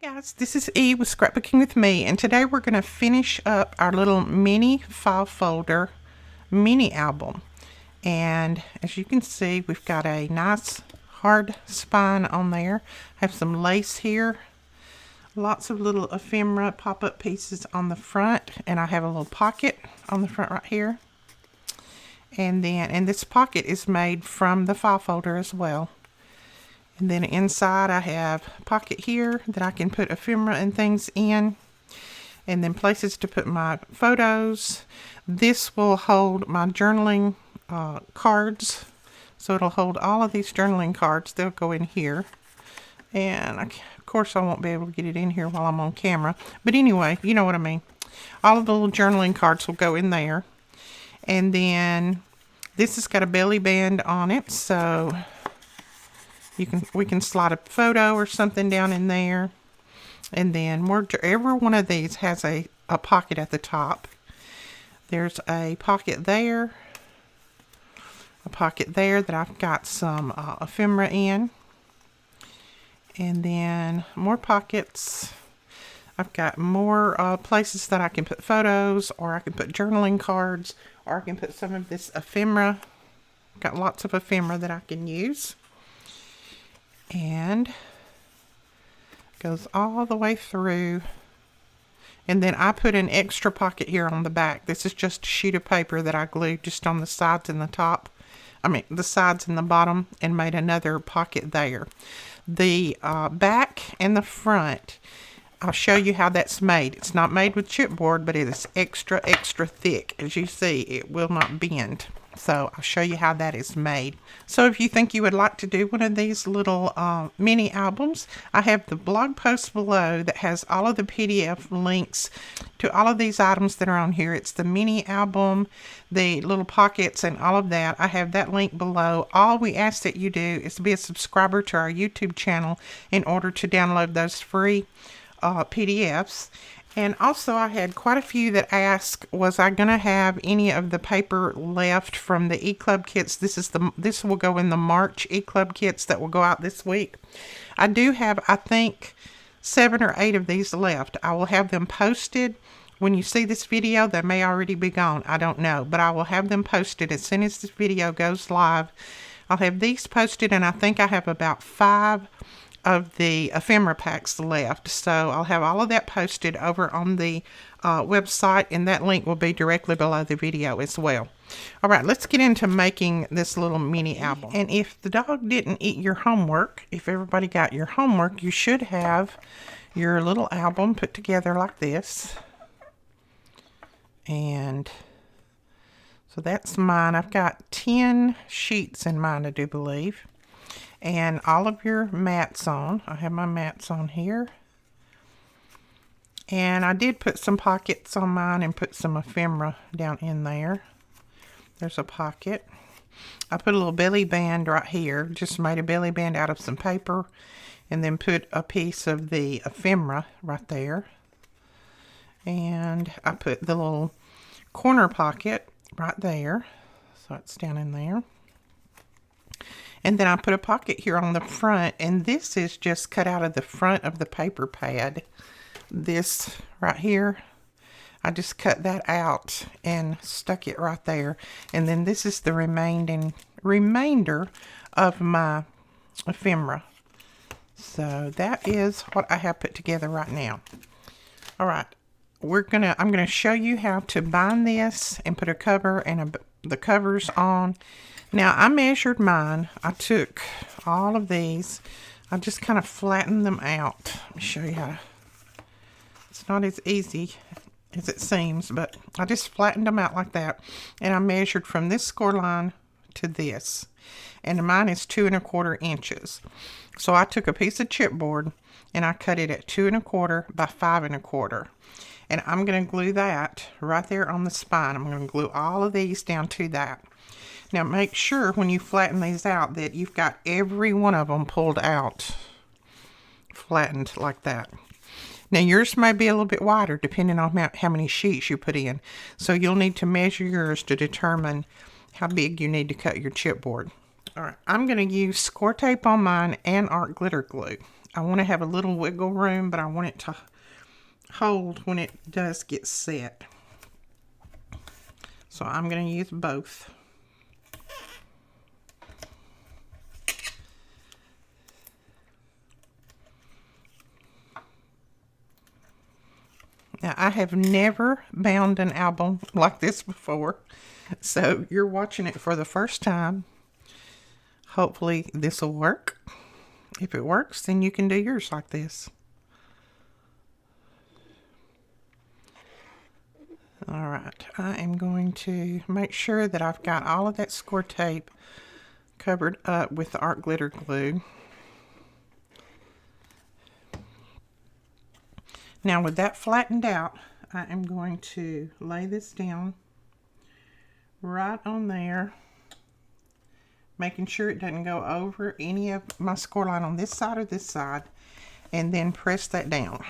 Guys, this is E with Scrapbooking with Me, and today we're going to finish up our little mini file folder mini album. And as you can see, we've got a nice hard spine on there. I have some lace here, lots of little ephemera pop-up pieces on the front, and I have a little pocket on the front right here. And this pocket is made from the file folder as well. And then inside I have a pocket here that I can put ephemera and things in. And then places to put my photos. This will hold my journaling cards. So it'll hold all of these journaling cards. They'll go in here. And of course I won't be able to get it in here while I'm on camera. But anyway, you know what I mean. All of the little journaling cards will go in there. And then this has got a belly band on it. So we can slide a photo or something down in there. And then every one of these has a pocket at the top. There's a pocket there. A pocket there that I've got some ephemera in. And then more pockets. I've got more places that I can put photos, or I can put journaling cards, or I can put some of this ephemera. Got lots of ephemera that I can use. And goes all the way through. And then I put an extra pocket here on the back. This is just a sheet of paper that I glued just on the sides and the top. The sides and the bottom, and made another pocket there. The back and the front, I'll show you how that's made. It's not made with chipboard, but it is extra thick. As you see, it will not bend. So I'll show you how that is made. So if you think you would like to do one of these little mini albums, I have the blog post below that has all of the PDF links to all of these items that are on here. It's the mini album, the little pockets, and all of that. I have that link below. All we ask that you do is to be a subscriber to our YouTube channel in order to download those free PDFs. And also I had quite a few that asked, was I going to have any of the paper left from the E-Club kits? This will go in the March E-Club kits that will go out this week. I do have, I think, 7 or 8 of these left. I will have them posted. When you see this video, they may already be gone. I don't know. But I will have them posted as soon as this video goes live. I'll have these posted, and I think I have about 5 of the ephemera packs left. So I'll have all of that posted over on the website, and that link will be directly below the video as well. All right, let's get into making this little mini album. And if the dog didn't eat your homework, if everybody got your homework, you should have your little album put together like this. And so that's mine. I've got 10 sheets in mine, I do believe. And all of your mats on. I have my mats on here. And I did put some pockets on mine and put some ephemera down in there. There's a pocket. I put a little belly band right here. Just made a belly band out of some paper. And then put a piece of the ephemera right there. And I put the little corner pocket right there. So it's down in there. And then I put a pocket here on the front, and this is just cut out of the front of the paper pad. This right here, I just cut that out and stuck it right there. And then this is the remainder of my ephemera. So that is what I have put together right now. All right, I'm gonna show you how to bind this and put a cover and the covers on. Now, I measured mine. I took all of these. I just kind of flattened them out. Let me show you how. It's not as easy as it seems, but I just flattened them out like that. And I measured from this score line to this. And mine is 2 1/4 inches. So I took a piece of chipboard and I cut it at 2 1/4 by 5 1/4. And I'm going to glue that right there on the spine. I'm going to glue all of these down to that. Now make sure when you flatten these out that you've got every one of them pulled out, flattened like that. Now yours may be a little bit wider depending on how many sheets you put in. So you'll need to measure yours to determine how big you need to cut your chipboard. All right, I'm going to use score tape on mine and art glitter glue. I want to have a little wiggle room, but I want it to hold when it does get set. So I'm going to use both. Now, I have never bound an album like this before, so you're watching it for the first time. Hopefully this will work. If it works, then you can do yours like this. All right, I am going to make sure that I've got all of that score tape covered up with the art glitter glue. Now with that flattened out, I am going to lay this down right on there, making sure it doesn't go over any of my score line on this side or this side, and then press that down.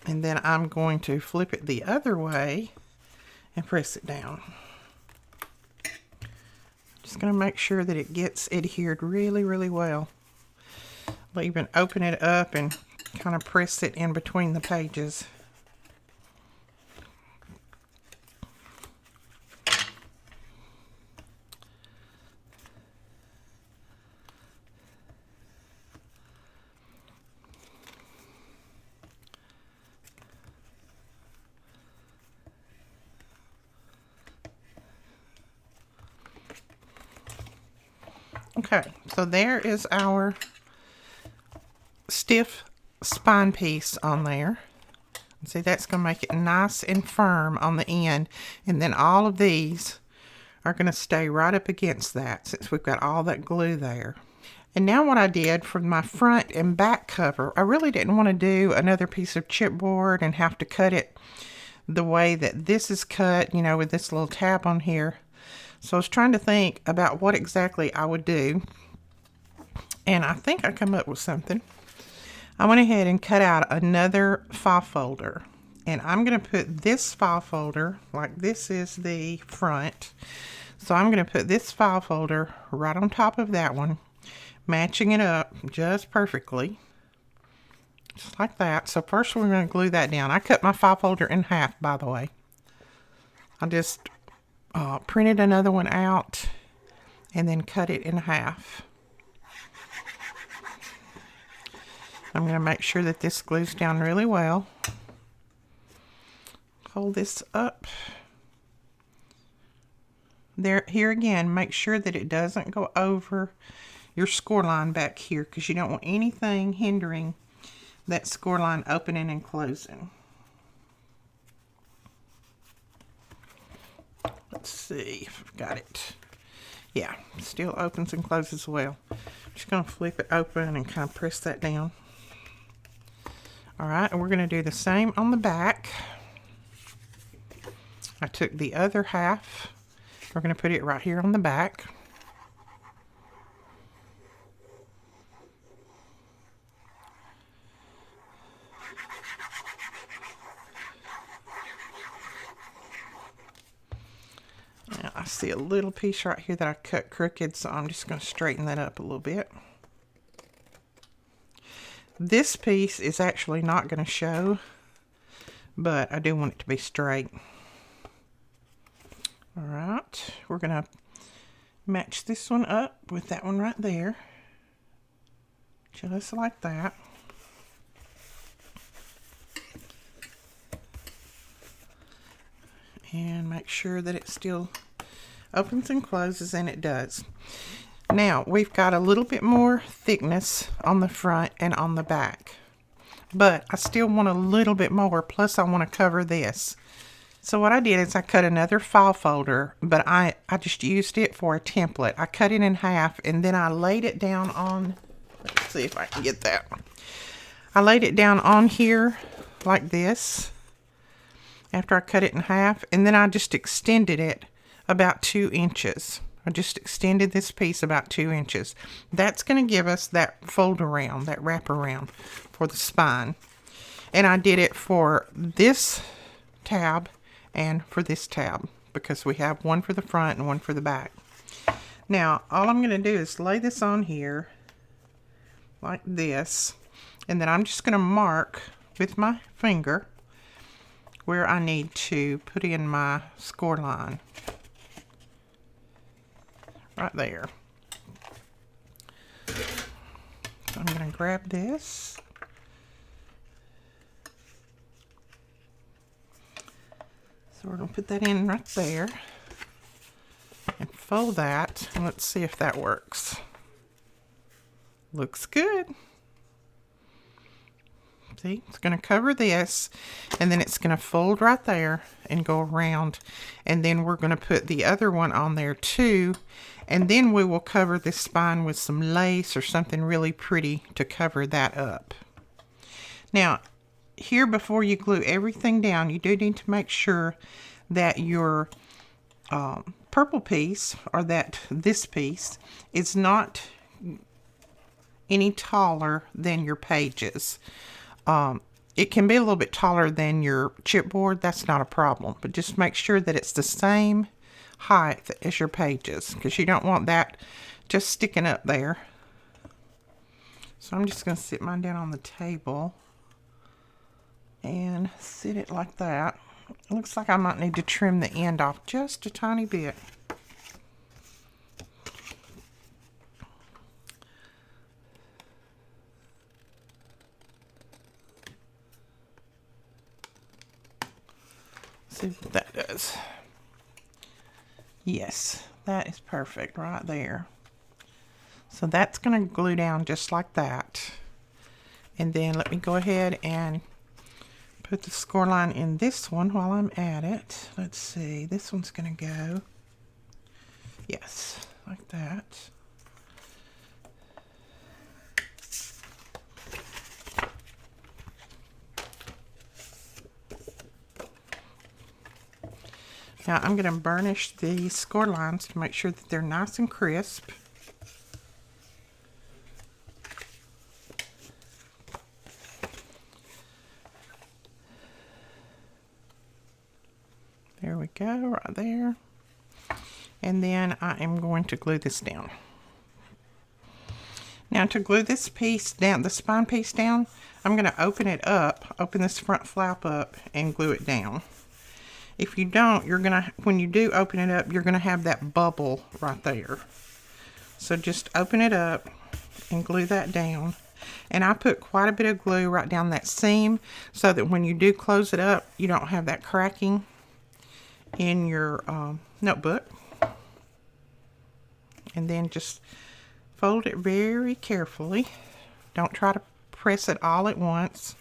And then I'm going to flip it the other way and press it down. Just going to make sure that it gets adhered really, really well. I'll even open it up and kind of press it in between the pages. Okay, so there is our stiff spine piece on there. See, that's going to make it nice and firm on the end. And then all of these are going to stay right up against that since we've got all that glue there. And now what I did for my front and back cover, I really didn't want to do another piece of chipboard and have to cut it the way that this is cut, you know, with this little tab on here. So I was trying to think about what exactly I would do. And I think I come up with something. I went ahead and cut out another file folder. And I'm going to put this file folder, like this is the front. So I'm going to put this file folder right on top of that one, matching it up just perfectly. Just like that. So first we're going to glue that down. I cut my file folder in half, by the way. I just printed another one out and then cut it in half. I'm going to make sure that this glues down really well. Hold this up. Here again, make sure that it doesn't go over your score line back here because you don't want anything hindering that score line opening and closing. Let's see if I've got it. Yeah, still opens and closes well. Just going to flip it open and kind of press that down. All right, and we're going to do the same on the back. I took the other half. We're going to put it right here on the back. Now, I see a little piece right here that I cut crooked, so I'm just going to straighten that up a little bit. This piece is actually not going to show, but I do want it to be straight. All right, we're going to match this one up with that one right there, just like that. And make sure that it still opens and closes, and it does. Now, we've got a little bit more thickness on the front and on the back, but I still want a little bit more, plus I want to cover this. So what I did is I cut another file folder, but I just used it for a template. I cut it in half, and then I laid it down on, let's see if I can get that. I laid it down on here like this after I cut it in half, and then I just extended it about 2 inches. I just extended this piece about 2 inches. That's going to give us that fold around, that wrap around for the spine. And I did it for this tab and for this tab, because we have one for the front and one for the back. Now, all I'm going to do is lay this on here like this, and then I'm just going to mark with my finger where I need to put in my score line. Right there. So I'm going to grab this. So we're going to put that in right there and fold that, and let's see if that works. Looks good. See, it's going to cover this, and then it's going to fold right there and go around, and then we're going to put the other one on there too, and then we will cover this spine with some lace or something really pretty to cover that up. Now, here, before you glue everything down, you do need to make sure that your purple piece, or that this piece, is not any taller than your pages. It can be a little bit taller than your chipboard. That's not a problem, but just make sure that it's the same height as your pages, because you don't want that just sticking up there. So I'm just going to sit mine down on the table and sit it like that. It looks like I might need to trim the end off just a tiny bit. See what that does. Yes, that is perfect right there. So that's going to glue down just like that. And then let me go ahead and put the score line in this one while I'm at it. Let's see, this one's going to go, yes, like that. Now I'm going to burnish the score lines to make sure that they're nice and crisp. There we go, right there. And then I am going to glue this down. Now to glue this piece down, the spine piece down, I'm going to open it up, open this front flap up and glue it down. If you don't, you're going to, when you do open it up, you're going to have that bubble right there. So just open it up and glue that down. And I put quite a bit of glue right down that seam so that when you do close it up, you don't have that cracking in your notebook. And then just fold it very carefully. Don't try to press it all at once.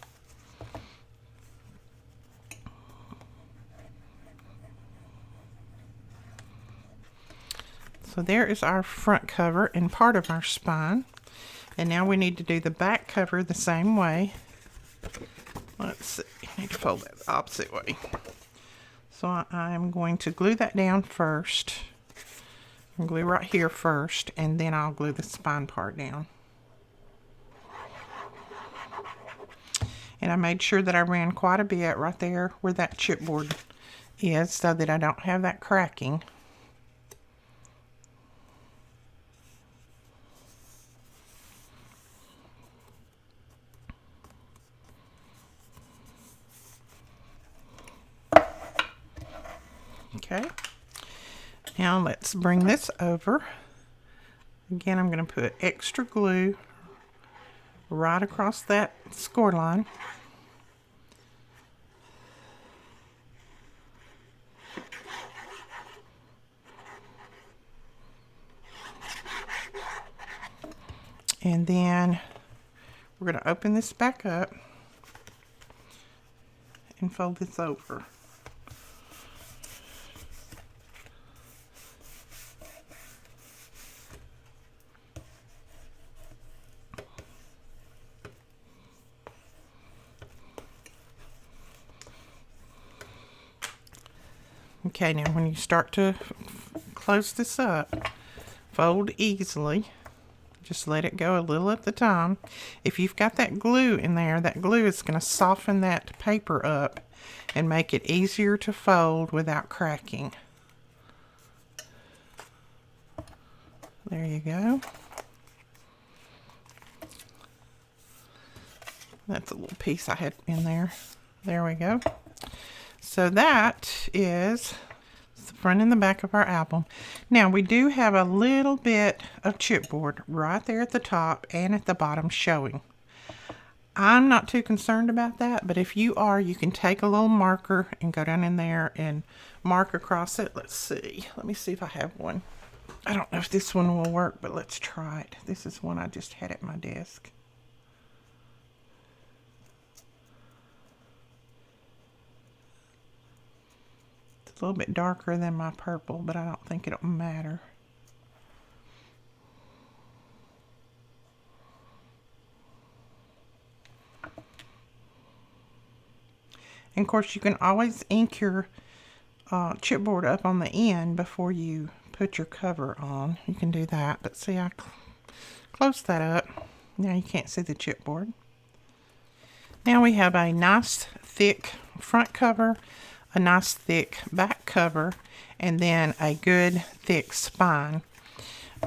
So there is our front cover and part of our spine. And now we need to do the back cover the same way. Let's see, I need to fold that the opposite way. So I'm going to glue that down first. I'll glue right here first, and then I'll glue the spine part down. And I made sure that I ran quite a bit right there where that chipboard is so that I don't have that cracking. Okay, now let's bring this over. Again, I'm going to put extra glue right across that score line. And then we're going to open this back up and fold this over. Okay, now when you start to close this up, fold easily Just let it go a little at the time. If you've got that glue in there, that glue is going to soften that paper up and make it easier to fold without cracking. There you go. That's a little piece I had in there. There we go. So that is the front and the back of our album. Now we do have a little bit of chipboard right there at the top and at the bottom showing. I'm not too concerned about that, but if you are, you can take a little marker and go down in there and mark across it. Let's see. Let me see if I have one. I don't know if this one will work, but let's try it. This is one I just had at my desk. It's a little bit darker than my purple, but I don't think it'll matter. And of course, you can always ink your chipboard up on the end before you put your cover on. You can do that, but see, I closed that up. Now you can't see the chipboard. Now we have a nice thick front cover, a nice thick back cover, and then a good thick spine.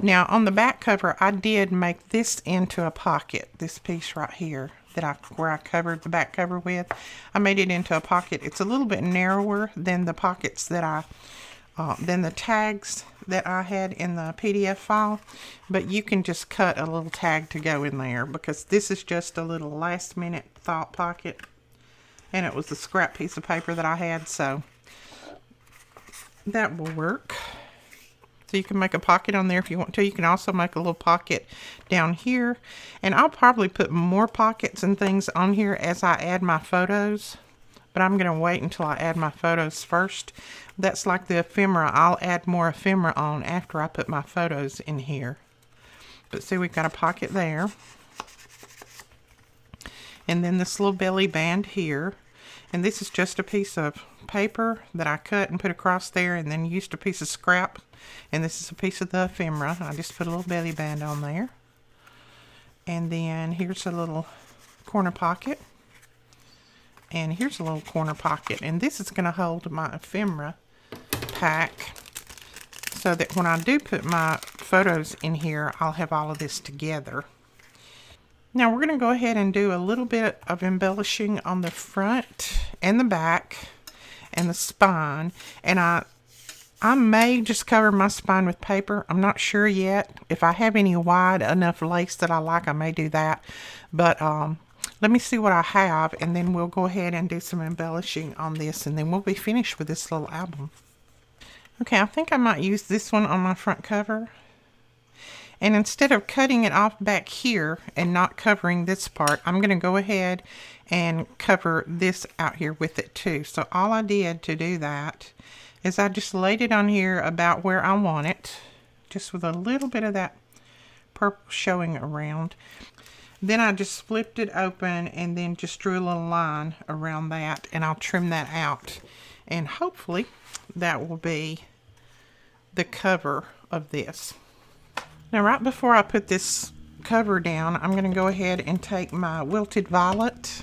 Now on the back cover, I did make this into a pocket, this piece right here that where I covered the back cover with. I made it into a pocket. It's a little bit narrower than the pockets that than the tags that I had in the PDF file, but you can just cut a little tag to go in there because this is just a little last minute thought pocket, and it was a scrap piece of paper that I had, so that will work. So you can make a pocket on there if you want to. You can also make a little pocket down here. And I'll probably put more pockets and things on here as I add my photos. But I'm going to wait until I add my photos first. That's like the ephemera. I'll add more ephemera on after I put my photos in here. But see, we've got a pocket there. And then this little belly band here. And this is just a piece of paper that I cut and put across there and then used a piece of scrap. And this is a piece of the ephemera. I just put a little belly band on there. And then here's a little corner pocket. And here's a little corner pocket. And this is going to hold my ephemera pack so that when I do put my photos in here, I'll have all of this together. Now we're going to go ahead and do a little bit of embellishing on the front and the back and the spine. And I may just cover my spine with paper. I'm not sure yet. If I have any wide enough lace that I like, I may do that. But let me see what I have, and then we'll go ahead and do some embellishing on this, and then we'll be finished with this little album. Okay, I think I might use this one on my front cover. And instead of cutting it off back here and not covering this part, I'm going to go ahead and cover this out here with it too. So all I did to do that is I just laid it on here about where I want it, just with a little bit of that purple showing around. Then I just flipped it open and then just drew a little line around that, and I'll trim that out. And hopefully that will be the cover of this. Now right before I put this cover down, I'm going to go ahead and take my Wilted Violet,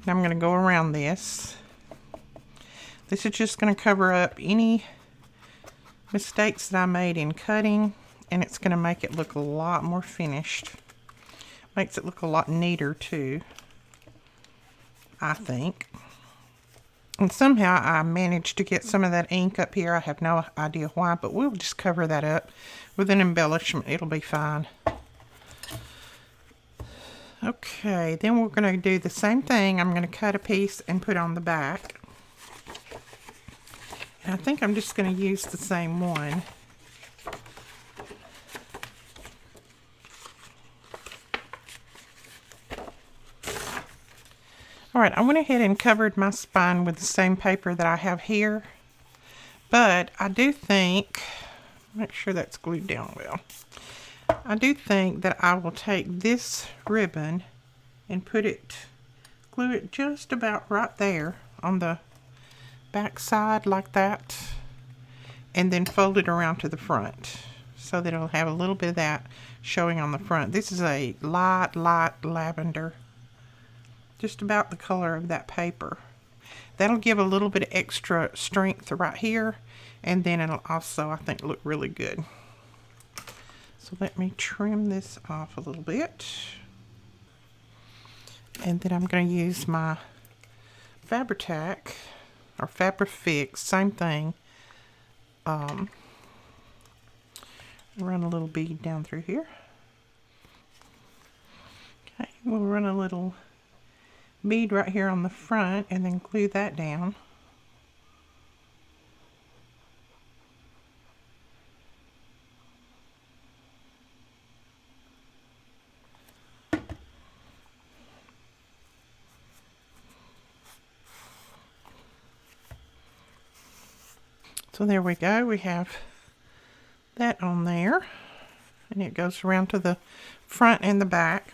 and I'm going to go around this. This is just going to cover up any mistakes that I made in cutting, and it's going to make it look a lot more finished. Makes it look a lot neater too, I think. And somehow I managed to get some of that ink up here. I have no idea why, but we'll just cover that up with an embellishment. It'll be fine. Okay, then we're going to do the same thing. I'm going to cut a piece and put on the back. And I think I'm just going to use the same one. Alright, I went ahead and covered my spine with the same paper that I have here. But I do think, make sure that's glued down well. I do think that I will take this ribbon and put it, glue it just about right there on the back side like that. And then fold it around to the front. so that it'll have a little bit of that showing on the front. This is a light lavender, just about the color of that paper. That'll give a little bit of extra strength right here, and then it'll also, I think, look really good. So let me trim this off a little bit. And then I'm going to use my Fabri-Tac, or Fabri-Fix, same thing. Run a little bead down through here. Okay, we'll run a little bead right here on the front and then glue that down. So there we go, we have that on there, and it goes around to the front and the back.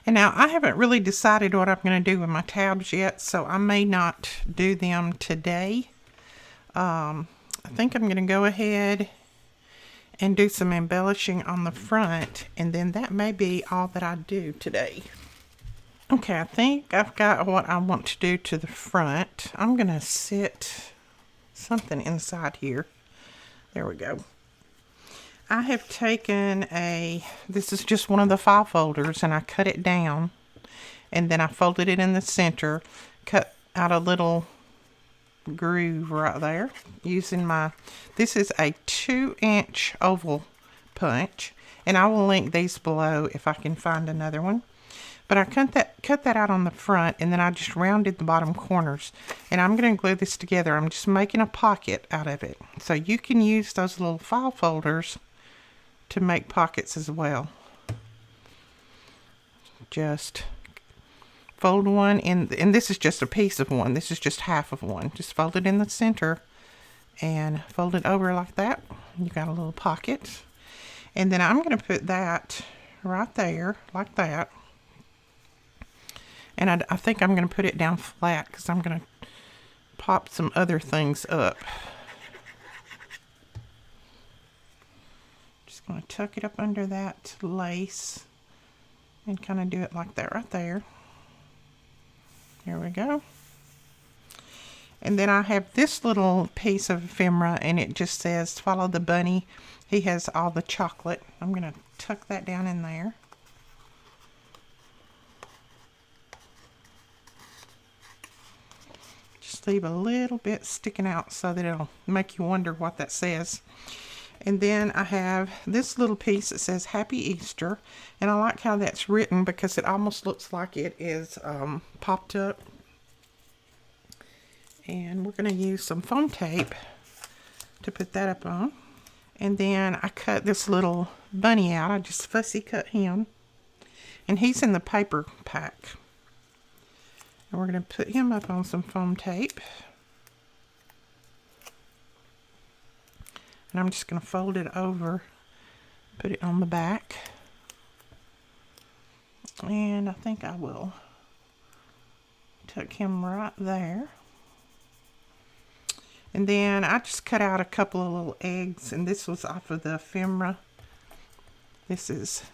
And now I haven't really decided what I'm going to do with my tabs yet, so I may not do them today. I think I'm going to go ahead and do some embellishing on the front, and then that may be all that I do today. Okay, I think I've got what I want to do to the front. I'm going to sit something inside here. There we go. I have taken this is just one of the file folders, and I cut it down, and then I folded it in the center, cut out a little groove right there using this is a 2-inch oval punch, and I will link these below if I can find another one. But I cut that out on the front, and then I just rounded the bottom corners. And I'm going to glue this together. I'm just making a pocket out of it. So you can use those little file folders to make pockets as well. Just fold one in, and this is just a piece of one. This is just half of one. Just fold it in the center and fold it over like that. You got a little pocket. And then I'm going to put that right there like that. And I think I'm going to put it down flat because I'm going to pop some other things up. Just going to tuck it up under that lace and kind of do it like that right there. There we go. And then I have this little piece of ephemera, and it just says, "Follow the bunny. He has all the chocolate." I'm going to tuck that down in there. Leave a little bit sticking out so that it'll make you wonder what that says. And then I have this little piece that says "Happy Easter," and I like how that's written because it almost looks like it is popped up. And we're going to use some foam tape to put that up on. And then I cut this little bunny out. I just fussy cut him, and he's in the paper pack. And we're going to put him up on some foam tape. And I'm just going to fold it over, put it on the back. And I think I will tuck him right there. And then I just cut out a couple of little eggs, and this was off of the ephemera. This is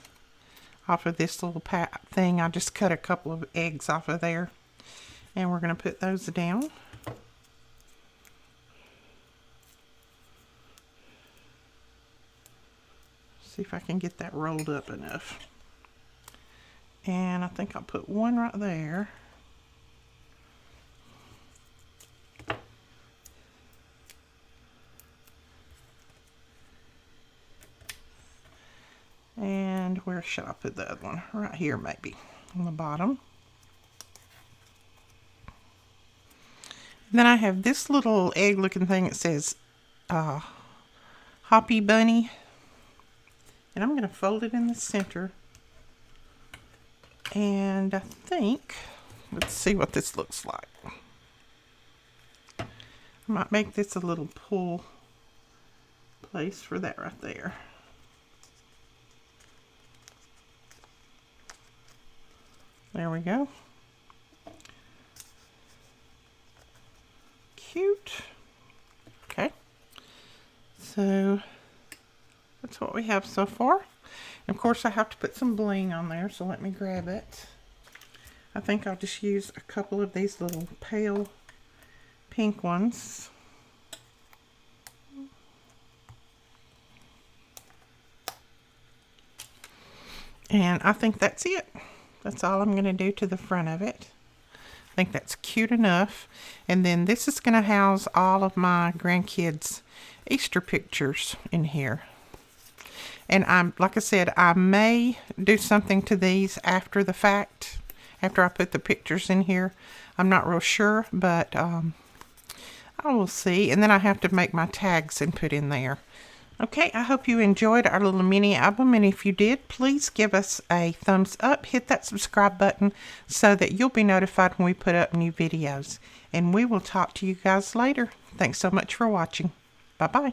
off of this little thing. I just cut a couple of eggs off of there. And we're going to put those down. See if I can get that rolled up enough. And I think I'll put one right there. And where should I put the other one? Right here maybe, on the bottom. Then I have this little egg looking thing that says Hoppy Bunny. And I'm going to fold it in the center. And I think, let's see what this looks like. I might make this a little pull place for that right there. There we go. Cute. Okay. So that's what we have so far. And of course I have to put some bling on there, so let me grab it. I think I'll just use a couple of these little pale pink ones. And I think that's it. That's all I'm going to do to the front of it. I think that's cute enough. And then this is going to house all of my grandkids' Easter pictures in here. And like I said, I may do something to these after the fact, after I put the pictures in here. I'm not real sure, but I will see. And then I have to make my tags and put in there. Okay, I hope you enjoyed our little mini album, and if you did, please give us a thumbs up, hit that subscribe button so that you'll be notified when we put up new videos. And we will talk to you guys later. Thanks so much for watching. Bye-bye.